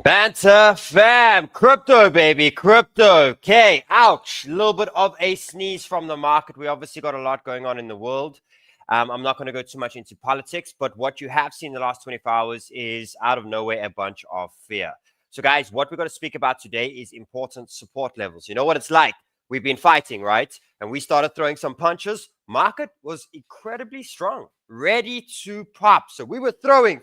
Banter fam, crypto baby, crypto. Okay, ouch, a little bit of a sneeze from the market. We obviously got a lot going on in the world. I'm not going to go too much into politics, but what you have seen in the last 24 hours is out of nowhere a bunch of fear. So guys, what we're going to speak about today is important support levels. You know what it's like? We've been fighting, right? And we started throwing some punches. Market was incredibly strong, ready to pop. So we were throwing,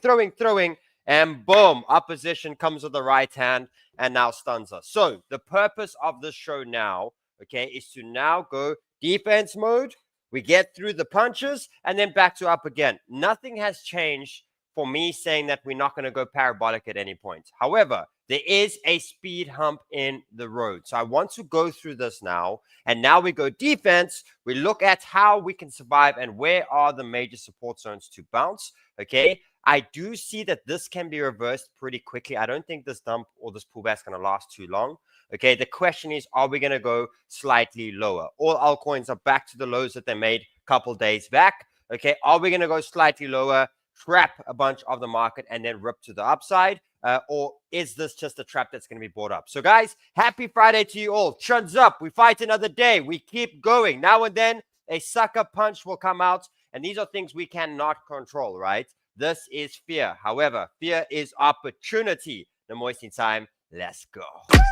and boom, opposition comes with the right hand and now stuns us. So the purpose of this show now, okay, is to now go defense mode. We get through the punches and then back to up again. Nothing has changed for me saying that we're not going to go parabolic at any point. However, there is a speed hump in the road. So I want to go through this now. And now we go defense. We look at how we can survive and where are the major support zones to bounce. Okay. I do see that this can be reversed pretty quickly. I don't think this dump or this pullback is going to last too long. Okay, the question is, are we going to go slightly lower? All altcoins are back to the lows that they made a couple days back. Okay, are we going to go slightly lower, trap a bunch of the market, and then rip to the upside? Or is this just a trap that's going to be bought up? So guys, happy Friday to you all. Chuns up. We fight another day. We keep going. Now and then, a sucker punch will come out. And these are things we cannot control, right? This is fear. However, fear is opportunity. No wasting time. Let's go.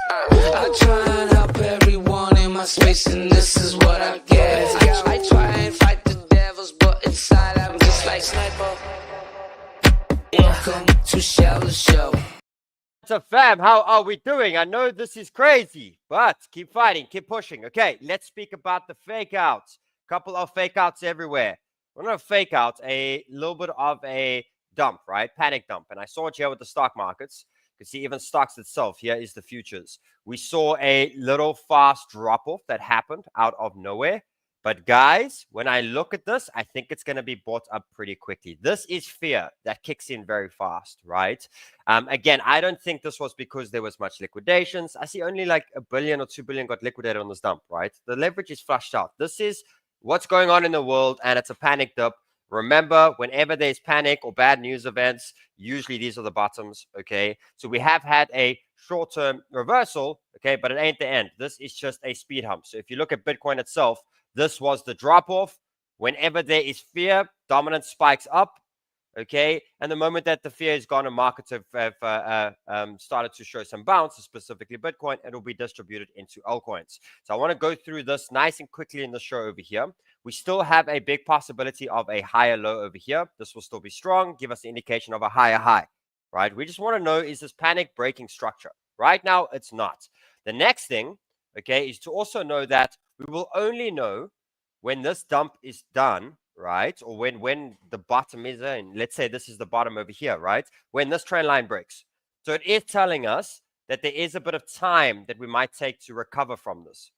I try and help everyone in my space, and this is what I get. I try and fight the devils, but inside I'm just like Sniper. Welcome to Shell the Show. So fam, how are we doing? I know this is crazy, but keep fighting, keep pushing. Okay, let's speak about the fake outs. Couple of fake outs everywhere. We're going to fake out a little bit of a dump, right? Panic dump. And I saw it here with the stock markets. You can see even stocks itself. Here is the futures. We saw a little fast drop off that happened out of nowhere. But guys, when I look at this, I think it's going to be bought up pretty quickly. This is fear that kicks in very fast, right? Again, I don't think this was because there was much liquidations. I see only like $1 billion or $2 billion got liquidated on this dump, right? The leverage is flushed out. This is what's going on in the world, and it's a panic dip. Remember, whenever there's panic or bad news events, usually these are the bottoms, okay? So we have had a short-term reversal, okay, but it ain't the end. This is just a speed hump. So if you look at Bitcoin itself, this was the drop-off. Whenever there is fear, dominance spikes up, okay? And the moment that the fear is gone and markets have started to show some bounce, specifically Bitcoin, it'll be distributed into altcoins. So I want to go through this nice and quickly in the show over here. We still have a big possibility of a higher low over here. This will still be strong, give us the indication of a higher high, right? We just want to know, is this panic breaking structure? Right now, it's not. The next thing, okay, is to also know that we will only know when this dump is done, right? Or when the bottom is in, let's say this is the bottom over here, right? When this trend line breaks. So it is telling us that there is a bit of time that we might take to recover from this,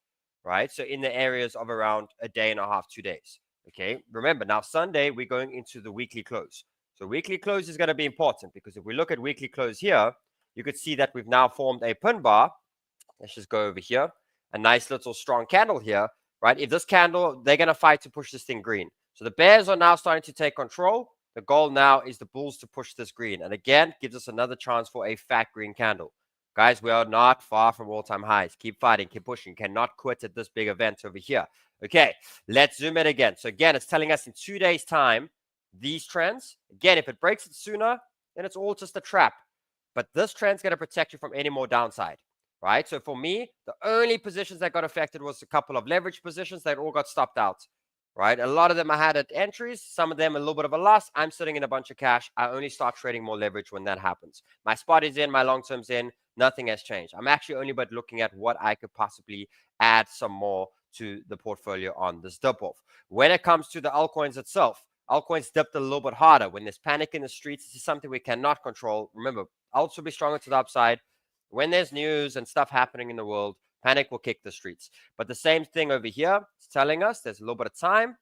right? So in the areas of around a day and a half, 2 days. Okay. Remember, now Sunday, we're going into the weekly close. So weekly close is going to be important because if we look at weekly close here, you could see that we've now formed a pin bar. Let's just go over here. A nice little strong candle here, right? If this candle, they're going to fight to push this thing green. So the bears are now starting to take control. The goal now is the bulls to push this green. And again, gives us another chance for a fat green candle. Guys, we are not far from all-time highs. Keep fighting, keep pushing. Cannot quit at this big event over here. Okay, let's zoom in again. So again, it's telling us in 2 days' time, these trends. Again, if it breaks it sooner, then it's all just a trap. But this trend's going to protect you from any more downside. Right? So for me, the only positions that got affected was a couple of leverage positions that all got stopped out. Right? A lot of them I had at entries, some of them a little bit of a loss. I'm sitting in a bunch of cash. I only start trading more leverage when that happens. My spot is in, my long-term's in. Nothing has changed. I'm actually only but looking at what I could possibly add some more to the portfolio on this dip-off. When it comes to the altcoins itself, altcoins dipped a little bit harder. When there's panic in the streets, this is something we cannot control. Remember, alts will be stronger to the upside. When there's news and stuff happening in the world, panic will kick the streets. But the same thing over here is telling us there's a little bit of time.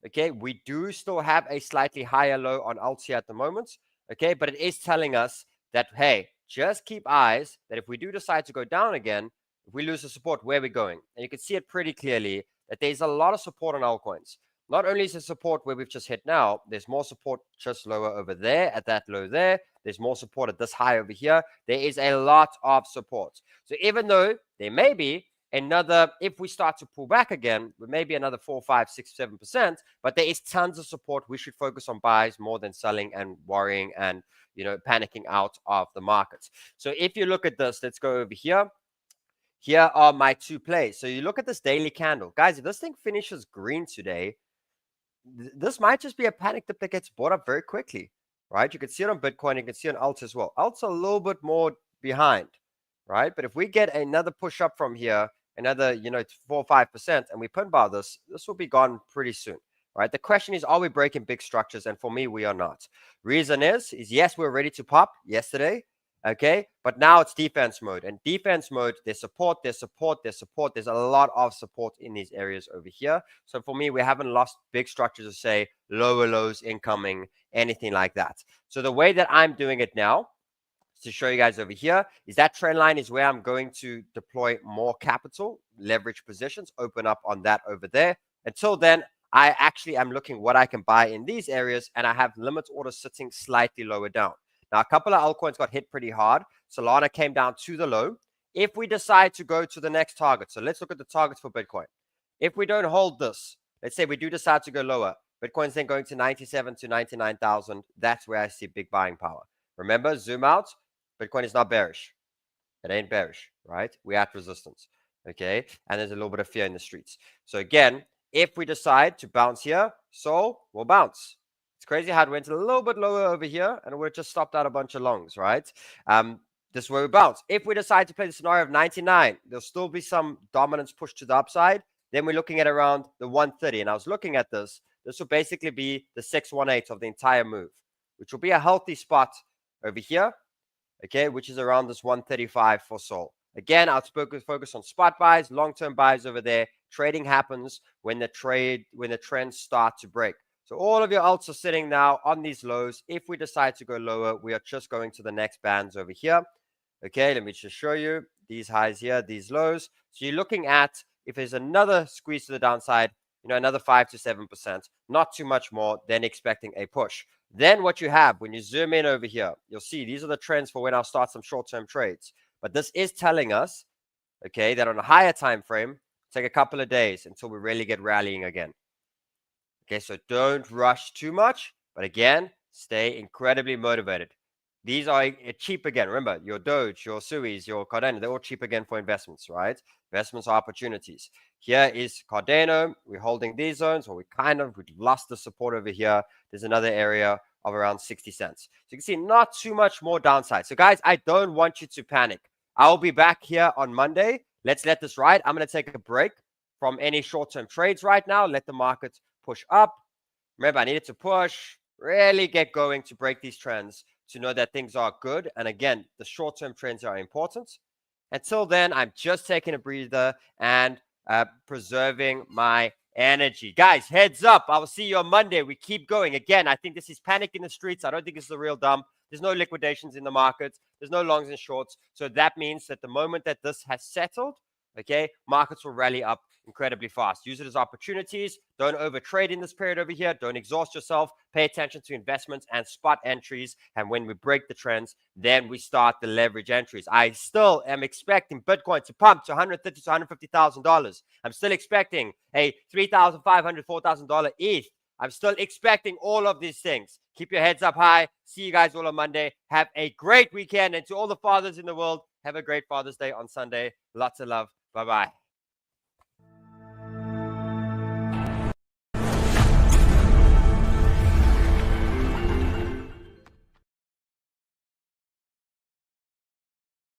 Okay, we do still have a slightly higher low on alts here at the moment. Okay, but it is telling us that, hey, just keep eyes that if we do decide to go down again, if we lose the support, where are we going? And you can see it pretty clearly that there's a lot of support on altcoins. Not only is the support where we've just hit now, there's more support just lower over there at that low there. There's more support at this high over here. There is a lot of support. So even though there may be another, if we start to pull back again, maybe another 4, 5, 6, 7%, but there is tons of support. We should focus on buys more than selling and worrying and, panicking out of the markets. So if you look at this, let's go over here. Here are my 2 plays. So you look at this daily candle. Guys, if this thing finishes green today, this might just be a panic dip that gets bought up very quickly, right? You can see it on Bitcoin. You can see it on Alt as well. Alt's a little bit more behind, right? But if we get another push up from here, another, 4 or 5%, and we pin bar this will be gone pretty soon, right? The question is, are we breaking big structures? And for me, we are not. Reason is yes, we're ready to pop yesterday. Okay, but now it's defense mode, and defense mode, there's support. There's a lot of support in these areas over here. So for me, we haven't lost big structures to say lower lows incoming, anything like that. So the way that I'm doing it now, to show you guys over here, is that trend line is where I'm going to deploy more capital, leverage positions, open up on that over there. Until then, I actually am looking what I can buy in these areas, and I have limit orders sitting slightly lower down. Now, a couple of altcoins got hit pretty hard. Solana came down to the low. If we decide to go to the next target, so let's look at the targets for Bitcoin. If we don't hold this, let's say we do decide to go lower, Bitcoin's then going to 97 to 99,000. That's where I see big buying power. Remember, zoom out. Bitcoin is not bearish. It ain't bearish, right? We're at resistance, okay? And there's a little bit of fear in the streets. So again, if we decide to bounce here, so we'll bounce. It's crazy how it went a little bit lower over here, and we're just stopped out a bunch of longs, right? This is where we bounce. If we decide to play the scenario of 99, there'll still be some dominance push to the upside. Then we're looking at around the 130. And I was looking at this. This will basically be the 618 of the entire move, which will be a healthy spot over here, okay, which is around this 135 for Sol. Again, I'll focus on spot buys, long-term buys over there. Trading happens when the trends start to break. So all of your alts are sitting now on these lows. If we decide to go lower, we are just going to the next bands over here. Okay, let me just show you these highs here, these lows. So you're looking at, if there's another squeeze to the downside, another 5 to 7%, not too much more, then expecting a push. Then what you have, when you zoom in over here, you'll see these are the trends for when I'll start some short-term trades. But this is telling us, okay, that on a higher time frame, take a couple of days until we really get rallying again. Okay, so don't rush too much, but again, stay incredibly motivated. These are cheap again. Remember, your Doge, your Sui's, your Cardano, they're all cheap again for investments, right? Investments are opportunities. Here is Cardano. We're holding these zones, or we've lost the support over here. There's another area of around 60 cents. So you can see not too much more downside. So guys, I don't want you to panic. I'll be back here on Monday. Let's let this ride. I'm going to take a break from any short-term trades right now. Let the markets push up. Remember, I needed to push, really get going to break these trends to know that things are good. And again, the short-term trends are important. Until then, I'm just taking a breather and preserving my energy. Guys, heads up. I will see you on Monday. We keep going. Again, I think this is panic in the streets. I don't think this is a real dump. There's no liquidations in the markets. There's no longs and shorts. So that means that the moment that this has settled, okay, markets will rally up incredibly fast. Use it as opportunities. Don't overtrade in this period over here. Don't exhaust yourself. Pay attention to investments and spot entries. And when we break the trends, then we start the leverage entries. I still am expecting Bitcoin to pump to $130,000 to $150,000. I'm still expecting a $3,500, $4,000 ETH. I'm still expecting all of these things. Keep your heads up high. See you guys all on Monday. Have a great weekend. And to all the fathers in the world, have a great Father's Day on Sunday. Lots of love. Bye-bye.